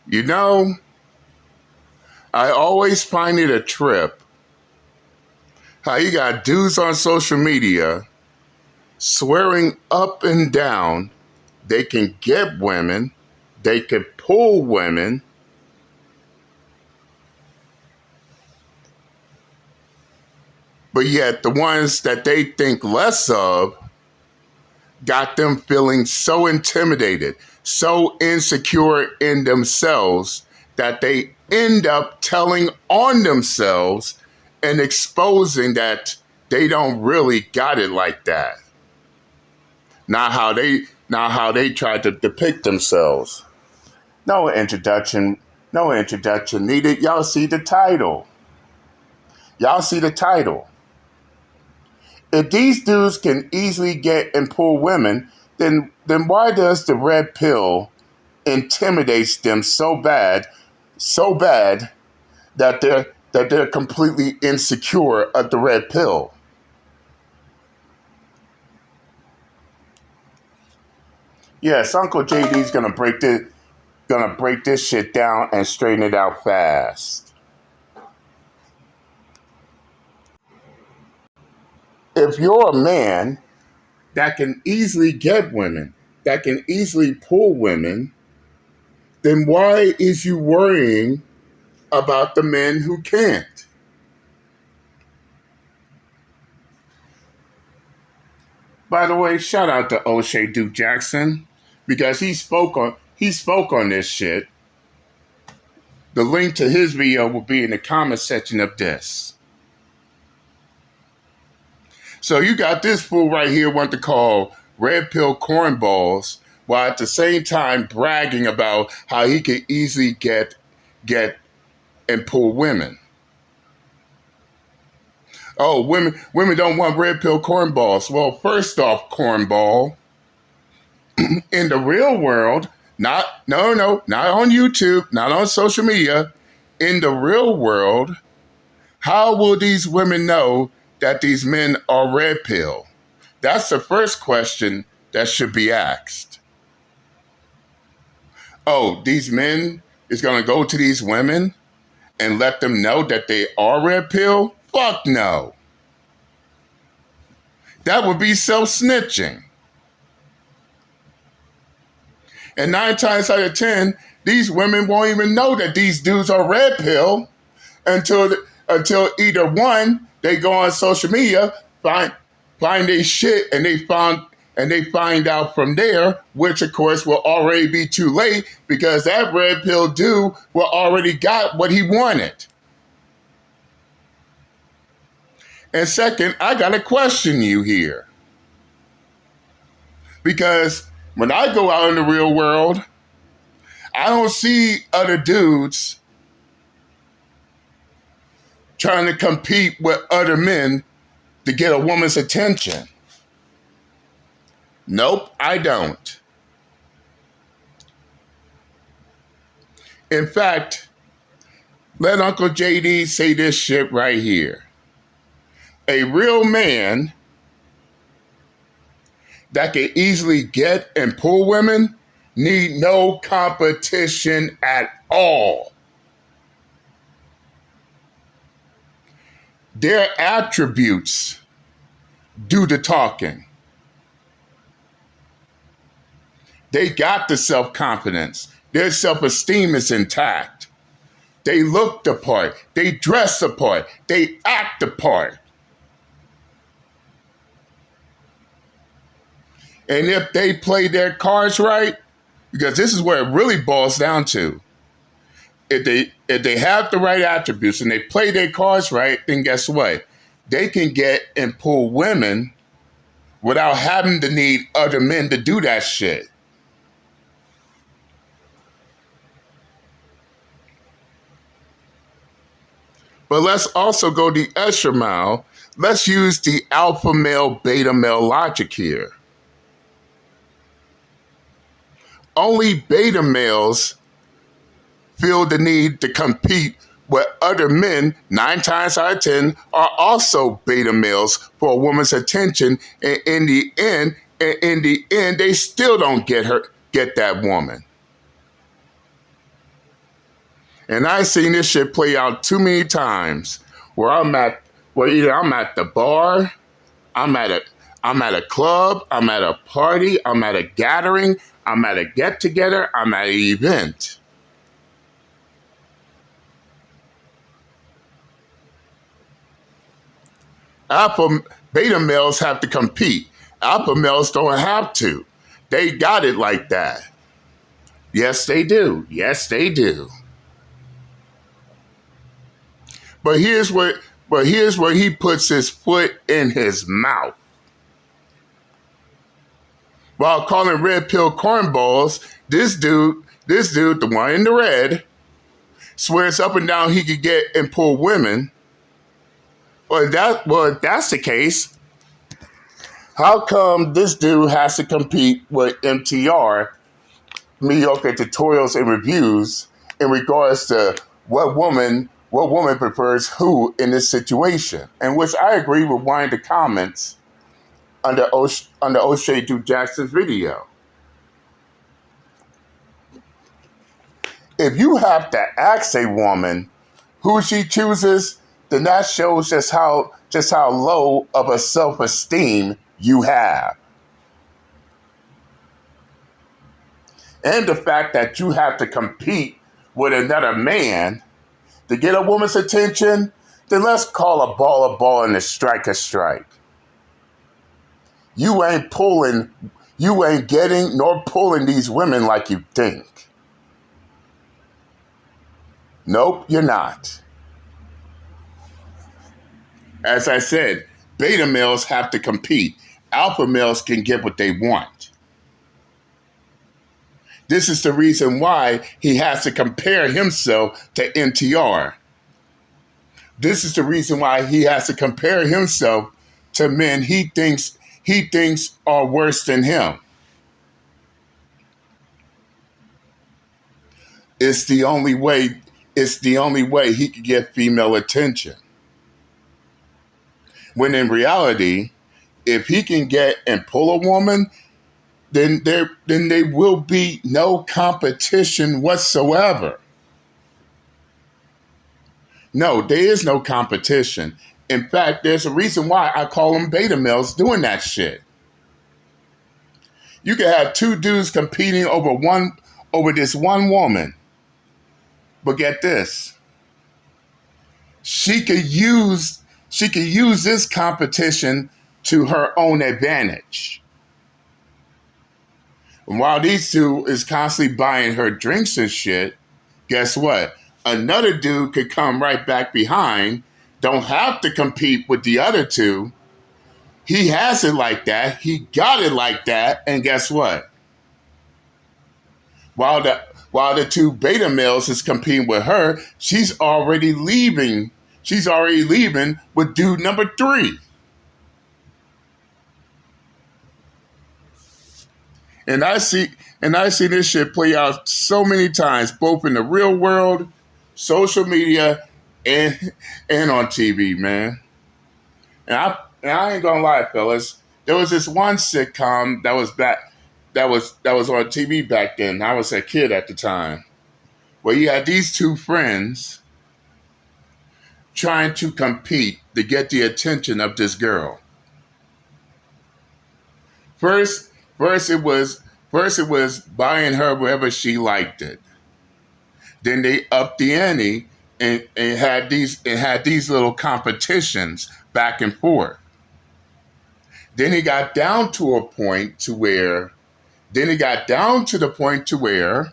You know, I always find it a trip how you got dudes on social media swearing up and down they can get women, they can pull women, but yet the ones that they think less of got them feeling so intimidated, so insecure in themselves that they end up telling on themselves and exposing that they don't really got it like that. Not how they try to depict themselves. No introduction needed. Y'all see the title. If these dudes can easily get and pull women, then why does the red pill intimidates them so bad that they're completely insecure of the red pill? Yes, Uncle JD's gonna break this shit down and straighten it out fast. If you're a man that can easily get women, that can easily pull women, then why is you worrying about the men who can't? By the way, shout out to O'Shea Duke Jackson because he spoke on this shit. The link to his video will be in the comment section of this. So you got this fool right here want to call red pill cornballs while at the same time bragging about how he can easily get and pull women. Oh, women don't want red pill cornballs. Well, first off, cornball, in the real world, not on YouTube, not on social media, in the real world, how will these women know that these men are red pill? That's the first question that should be asked. Oh, these men is going to go to these women and let them know that they are red pill? Fuck no. That would be self-snitching. And 9 times out of 10, these women won't even know that these dudes are red pill until either one, they go on social media, find their shit, and they find out from there, which of course will already be too late because that red pill dude will already got what he wanted. And second, I gotta question you here. Because when I go out in the real world, I don't see other dudes trying to compete with other men to get a woman's attention. Nope, I don't. In fact, let Uncle JD say this shit right here. A real man that can easily get and pull women need no competition at all. Their attributes do the talking. They got the self-confidence. Their self-esteem is intact. They look the part. They dress the part. They act the part. And if they play their cards right, because this is where it really boils down to, if they have the right attributes and they play their cards right, then guess what? They can get and pull women without having to need other men to do that shit. But let's also go the extra mile. Let's use the alpha male, beta male logic here. Only beta males feel the need to compete with other men. 9 times out of 10 are also beta males for a woman's attention. And in the end, they still don't get that woman. And I've seen this shit play out too many times where either I'm at the bar, I'm at a club, I'm at a party, I'm at a gathering, I'm at a get together, I'm at an event. Beta males have to compete. Alpha males don't have to. They got it like that. Yes, they do. Yes, they do. But here's where he puts his foot in his mouth. While calling red pill cornballs, this dude, the one in the red, swears up and down he could get and pull women. Well, if that's the case, how come this dude has to compete with MTR, mediocre tutorials and reviews, in regards to what woman prefers who in this situation? And which I agree with one of the comments under O'Shea Duke Jackson's video. If you have to ask a woman who she chooses, then that shows just how low of a self-esteem you have. And the fact that you have to compete with another man to get a woman's attention, then let's call a ball and a strike a strike. You ain't getting nor pulling these women like you think. Nope, you're not. As I said, beta males have to compete. Alpha males can get what they want. This is the reason why he has to compare himself to MTR. This is the reason why he has to compare himself to men he thinks are worse than him. It's the only way he could get female attention. When in reality, if he can get and pull a woman, then there will be no competition whatsoever. No, there is no competition. In fact, there's a reason why I call them beta males doing that shit. You could have two dudes competing over this one woman. But get this. She could use this competition to her own advantage. And while these two is constantly buying her drinks and shit, guess what? Another dude could come right back behind, don't have to compete with the other two. He has it like that. He got it like that. And guess what? While the two beta males is competing with her, she's already leaving. She's already leaving with dude number 3. And I see this shit play out so many times, both in the real world, social media, and on TV, man. And I ain't gonna lie, fellas. There was this one sitcom that was on TV back then. I was a kid at the time, where you had these two friends trying to compete to get the attention of this girl. First it was buying her wherever she liked it. Then they upped the ante and had these little competitions back and forth. Then it got down to the point to where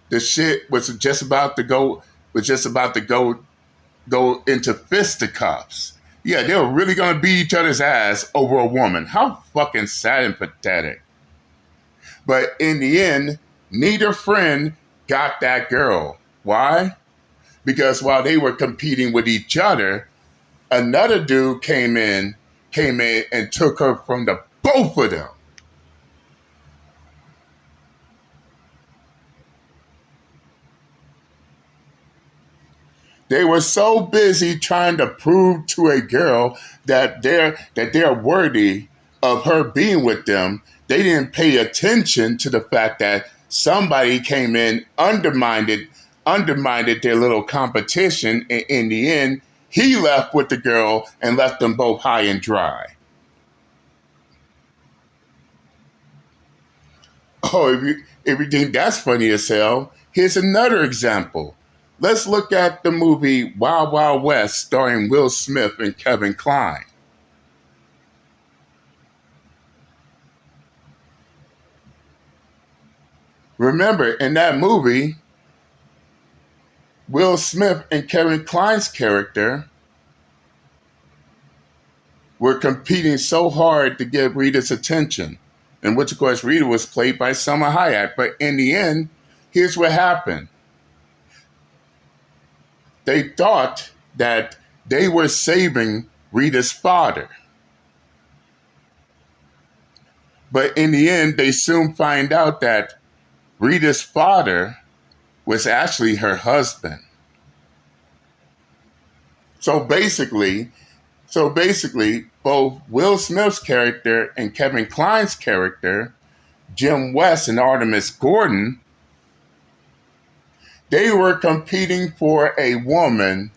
the shit was just about to go into fisticuffs. Yeah, they were really gonna beat each other's ass over a woman. How fucking sad and pathetic. But in the end, neither friend got that girl. Why? Because while they were competing with each other, another dude came in and took her from the both of them. They were so busy trying to prove to a girl that they're worthy of her being with them. They didn't pay attention to the fact that somebody came in, undermined undermined their little competition, and in the end, he left with the girl and left them both high and dry. Oh, if you think that's funny as hell, here's another example. Let's look at the movie Wild Wild West starring Will Smith and Kevin Kline. Remember, in that movie, Will Smith and Kevin Kline's character were competing so hard to get Rita's attention, in which, of course, Rita was played by Selma Hayek. But in the end, here's what happened. They thought that they were saving Rita's father. But in the end, they soon find out that Rita's father was actually her husband. So basically, both Will Smith's character and Kevin Kline's character, Jim West and Artemis Gordon, they were competing for a woman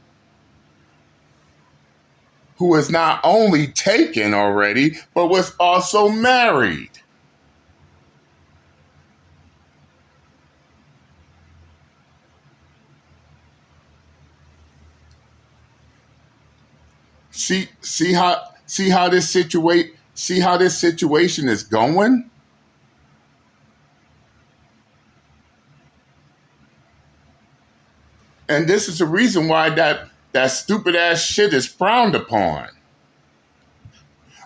who was not only taken already, but was also married. See how this situation is going? And this is the reason why that stupid ass shit is frowned upon.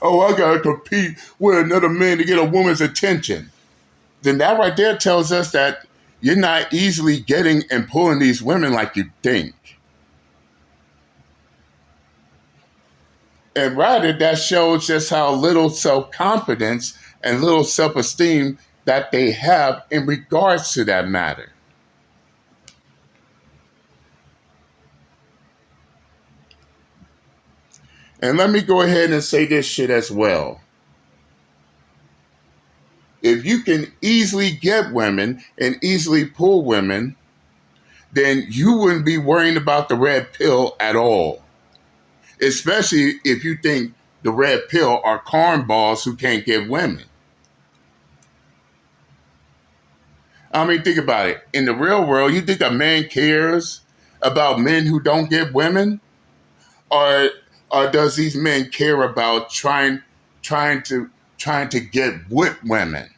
Oh, I gotta compete with another man to get a woman's attention. Then that right there tells us that you're not easily getting and pulling these women like you think. And rather, that shows just how little self-confidence and little self-esteem that they have in regards to that matter. And let me go ahead and say this shit as well. If you can easily get women and easily pull women, then you wouldn't be worrying about the red pill at all. Especially if you think the red pill are cornballs who can't get women. I mean, think about it. In the real world, you think a man cares about men who don't get women? Or does these men care about trying to get with women?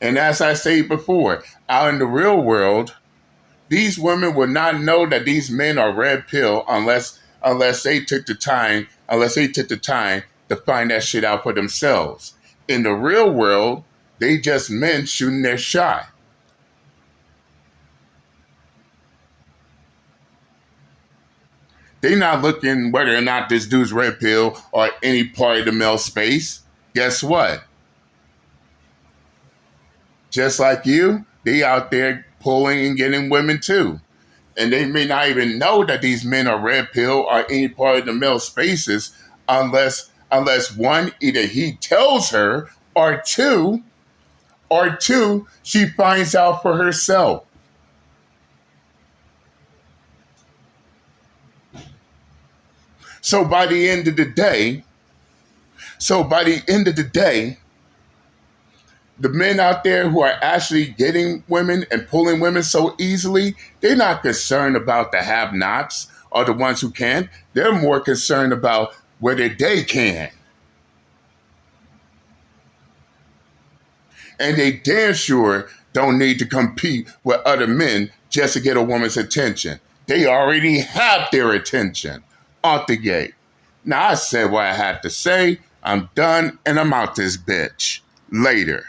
And as I said before, out in the real world, these women will not know that these men are red pill unless they took the time to find that shit out for themselves. In the real world, they just men shooting their shot. They're not looking whether or not this dude's red pill or any part of the male space. Guess what? Just like you, they out there pulling and getting women too. And they may not even know that these men are red pill or any part of the male spaces unless one, either he tells her, or two, she finds out for herself. So by the end of the day, the men out there who are actually getting women and pulling women so easily, they're not concerned about the have-nots or the ones who can't. They're more concerned about whether they can. And they damn sure don't need to compete with other men just to get a woman's attention. They already have their attention out the gate. Now, I said what I had to say. I'm done and I'm out this bitch. Later.